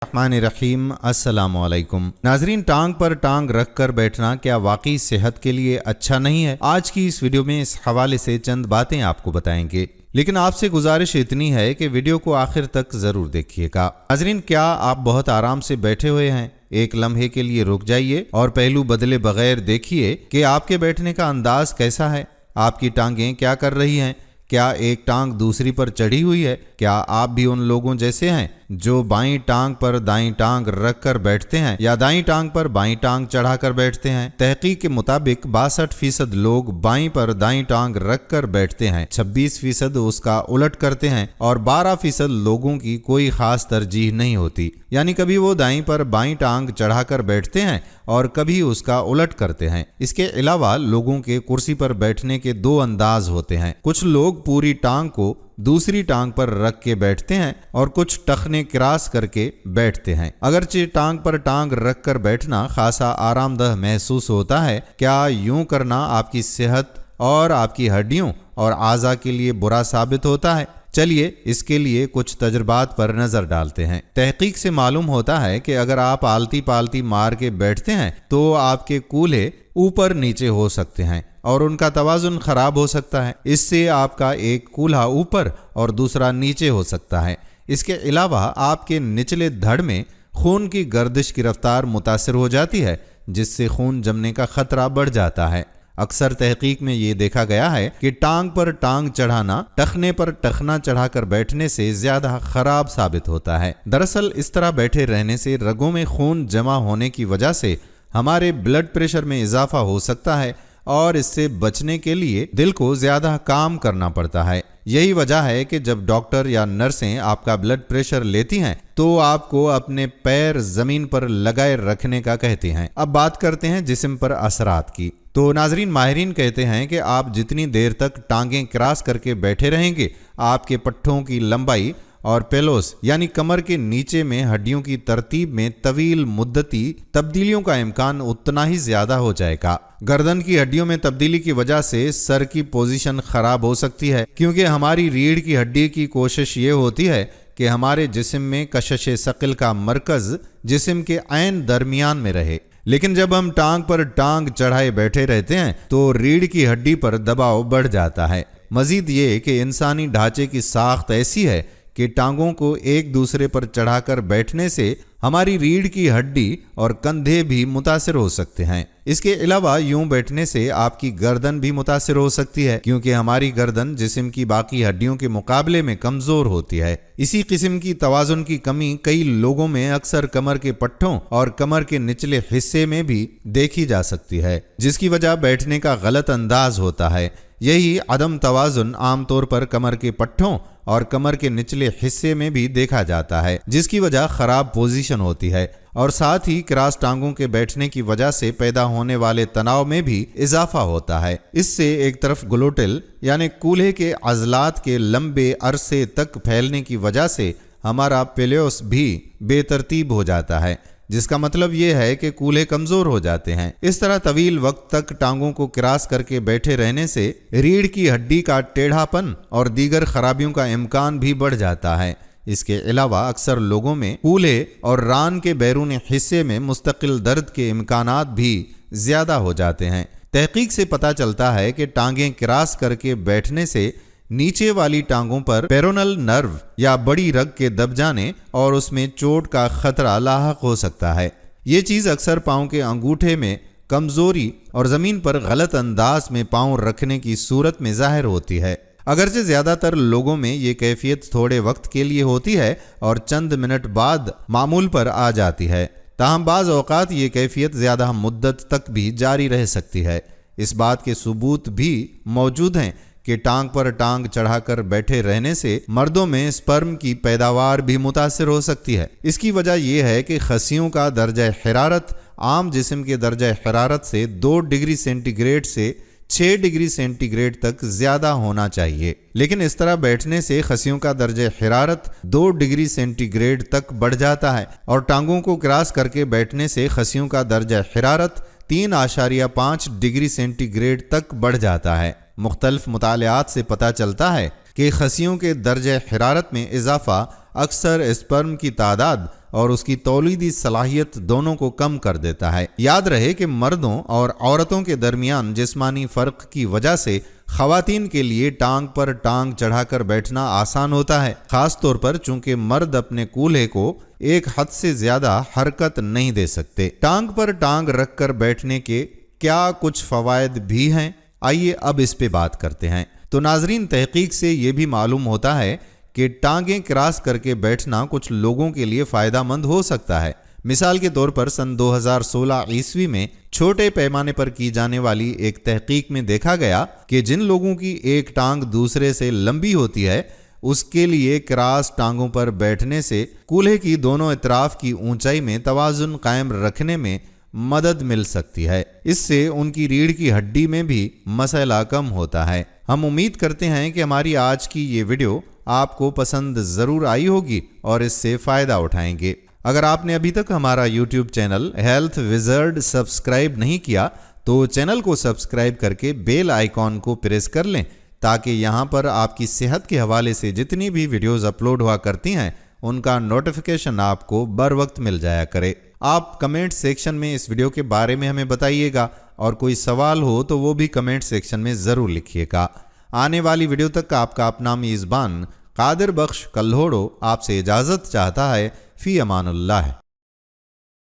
रहीम अस्सलाम वालेकुम नाजरीन, टांग पर टांग रख कर बैठना क्या वाकई सेहत के लिए अच्छा नहीं है? आज की इस वीडियो में इस हवाले से चंद बातें आपको बताएंगे, लेकिन आपसे गुजारिश इतनी है कि वीडियो को आखिर तक जरूर देखिएगा। नाजरीन, क्या आप बहुत आराम से बैठे हुए हैं? एक लम्हे के लिए रुक जाइए और पहलू बदले बगैर देखिए कि आपके बैठने का अंदाज कैसा है। आपकी टांगें क्या कर रही हैं? क्या एक टांग दूसरी पर चढ़ी हुई है? क्या आप भी उन लोगों जैसे हैं जो बाईं टांग पर दाईं टांग रख कर बैठते हैं या दाईं टांग पर बाईं टांग चढ़ा कर बैठते हैं? तहकीक के मुताबिक 62% लोग बाईं पर दाईं टांग रख कर बैठते हैं, 26% उसका उलट करते हैं और 12% लोगों की कोई खास तरजीह नहीं होती, यानी कभी वो दाईं पर बाईं टांग चढ़ा कर बैठते हैं और कभी उसका उलट करते हैं। इसके अलावा लोगों के कुर्सी पर बैठने के दो अंदाज होते हैं। कुछ लोग पूरी टांग को दूसरी टांग पर रख के बैठते हैं और कुछ टखने क्रॉस करके बैठते हैं। अगरचे टांग पर टांग रख कर बैठना खासा आरामदह महसूस होता है, क्या यूं करना आपकी सेहत और आपकी हड्डियों और आज़ा के लिए बुरा साबित होता है? चलिए इसके लिए कुछ तजर्बात पर नजर डालते हैं। तहकीक से मालूम होता है कि अगर आप आलती पालती मार के बैठते हैं तो आपके कूल्हे ऊपर नीचे हो सकते हैं और उनका तवाजुन खराब हो सकता है। इससे आपका एक कूल्हा ऊपर और दूसरा नीचे हो सकता है। इसके अलावा आपके निचले धड़ में खून की गर्दिश की रफ्तार मुतासिर हो जाती है, जिससे खून जमने का खतरा बढ़ जाता है। अक्सर तहकीक में ये देखा गया है कि टांग पर टांग चढ़ाना टखने पर टखना चढ़ाकर बैठने से ज्यादा खराब साबित होता है। दरअसल इस तरह बैठे रहने से रगों में खून जमा होने की वजह से हमारे ब्लड प्रेशर में इजाफा हो सकता है और इससे बचने के लिए दिल को ज्यादा काम करना पड़ता है। यही वजह है कि जब डॉक्टर या नर्सें आपका ब्लड प्रेशर लेती हैं तो आपको अपने पैर जमीन पर लगाए रखने का कहते हैं। अब बात करते हैं जिस्म पर असरात की। तो नाजरीन, माहिरीन कहते हैं कि आप जितनी देर तक टांगें क्रॉस करके बैठे रहेंगे, आपके पट्ठों की लंबाई और पेलोस यानी कमर के नीचे में हड्डियों की तरतीब में तवील मुद्दती तब्दीलियों का इम्कान उतना ही ज्यादा हो जाएगा। गर्दन की हड्डियों में तब्दीली की वजह से सर की पोजीशन खराब हो सकती है, क्योंकि हमारी रीढ़ की हड्डी की कोशिश ये होती है कि हमारे जिस्म में कशिश सक़ल का मरकज जिस्म के ऐन दरमियान में रहे। लेकिन जब हम टांग पर टांग चढ़ाए बैठे रहते हैं तो रीढ़ की हड्डी पर दबाव बढ़ जाता है। मजीद ये कि इंसानी ढांचे की साख्त ऐसी है कि टांगों को एक दूसरे पर चढ़ाकर बैठने से हमारी रीढ़ की हड्डी और कंधे भी मुतासिर हो सकते हैं। इसके अलावा यूं बैठने से आपकी गर्दन भी मुतासिर हो सकती है, क्योंकि हमारी गर्दन जिस्म की बाकी हड्डियों के मुकाबले में कमजोर होती है। इसी किस्म की तवाजुन की कमी कई लोगों में अक्सर कमर के पट्टों और कमर के निचले हिस्से में भी देखी जा सकती है, जिसकी वजह बैठने का गलत अंदाज होता है। यही अदम तवाजुन आमतौर पर कमर के पट्टों और कमर के निचले हिस्से में भी देखा जाता है, जिसकी वजह खराब पोजीशन होती है और साथ ही क्रॉस टांगों के बैठने की वजह से पैदा होने वाले तनाव में भी इजाफा होता है। इससे एक तरफ ग्लूटेल यानी कूल्हे के अज़लात के लंबे अरसे तक फैलने की वजह से हमारा पेलोस भी बेतरतीब हो जाता है, जिसका मतलब यह है कि कूल्हे कमजोर हो जाते हैं। इस तरह तवील वक्त तक टांगों को क्रॉस करके बैठे रहने से रीढ़ की हड्डी का टेढ़ापन और दीगर खराबियों का इम्कान भी बढ़ जाता है। इसके अलावा अक्सर लोगों में कूल्हे और रान के बैरूनी हिस्से में मुस्तकिल दर्द के इम्कानात भी ज्यादा हो जाते हैं। तहकीक से पता चलता है कि टांगें क्रॉस करके बैठने से नीचे वाली टांगों पर पेरोनल नर्व या बड़ी रग के दब जाने और उसमें चोट का खतरा लाहक हो सकता है। ये चीज अक्सर पांव के अंगूठे में कमजोरी और जमीन पर गलत अंदाज में पांव रखने की सूरत में जाहिर होती है। अगरचे ज्यादातर लोगों में ये कैफियत थोड़े वक्त के लिए होती है और चंद मिनट बाद मामूल पर आ जाती है, ताहम बाज़ औक़ात ये कैफियत ज्यादा मुद्दत तक भी जारी रह सकती है। इस बात के सबूत भी मौजूद हैं कि टांग पर टांग चढ़ाकर बैठे रहने से मर्दों में स्पर्म की पैदावार भी मुतासिर हो सकती है। इसकी वजह यह है कि खसियों का दर्जा हरारत आम जिस्म के दर्जा हरारत से 2 डिग्री सेंटीग्रेड से 6 डिग्री सेंटीग्रेड तक ज्यादा होना चाहिए, लेकिन इस तरह बैठने से खसियों का दर्जा हरारत 2 डिग्री सेंटीग्रेड तक बढ़ जाता है और टांगों को क्रॉस करके बैठने से खसियों का दर्जा हरारत 3.5 डिग्री सेंटीग्रेड तक बढ़ जाता है। मुख्तलिफ मुतालियात से पता चलता है कि खसियों के दर्जे हरारत में इजाफा अक्सर स्पर्म की तादाद اور اس کی تولیدی صلاحیت دونوں کو کم کر دیتا ہے۔ یاد رہے کہ مردوں اور عورتوں کے درمیان جسمانی فرق کی وجہ سے خواتین کے لیے ٹانگ پر ٹانگ چڑھا کر بیٹھنا آسان ہوتا ہے، خاص طور پر چونکہ مرد اپنے کولہے کو ایک حد سے زیادہ حرکت نہیں دے سکتے۔ ٹانگ پر ٹانگ رکھ کر بیٹھنے کے کیا کچھ فوائد بھی ہیں؟ آئیے اب اس پہ بات کرتے ہیں۔ تو ناظرین، تحقیق سے یہ بھی معلوم ہوتا ہے کہ ٹانگیں کراس کر کے بیٹھنا کچھ لوگوں کے لیے فائدہ مند ہو سکتا ہے۔ مثال کے طور پر سن 2016 عیسوی میں چھوٹے پیمانے پر کی جانے والی ایک تحقیق میں دیکھا گیا کہ جن لوگوں کی ایک ٹانگ دوسرے سے لمبی ہوتی ہے اس کے لیے کراس ٹانگوں پر بیٹھنے سے کولہے کی دونوں اطراف کی اونچائی میں توازن قائم رکھنے میں مدد مل سکتی ہے۔ اس سے ان کی ریڑھ کی ہڈی میں بھی مسئلہ کم ہوتا ہے۔ ہم امید کرتے ہیں کہ ہماری آج کی یہ ویڈیو آپ کو پسند ضرور آئی ہوگی اور اس سے فائدہ اٹھائیں گے۔ اگر آپ نے ابھی تک ہمارا YouTube channel health wizard subscribe نہیں کیا تو چینل کو سبسکرائب کر کے بیل آئیکن کو پریس کر لیں تاکہ یہاں پر آپ کی صحت کے حوالے سے جتنی بھی ویڈیوز اپلوڈ ہوا کرتی ہیں ان کا نوٹیفیکیشن آپ کو بر وقت مل جایا کرے۔ آپ کمنٹ سیکشن میں اس ویڈیو کے بارے میں ہمیں بتائیے گا اور کوئی سوال ہو تو وہ بھی کمنٹ سیکشن میں ضرور لکھیے گا۔ آنے والی ویڈیو تک آپ کا اپنا میزبان قادر بخش کلہوڑو آپ سے اجازت چاہتا ہے۔ فی امان اللہ۔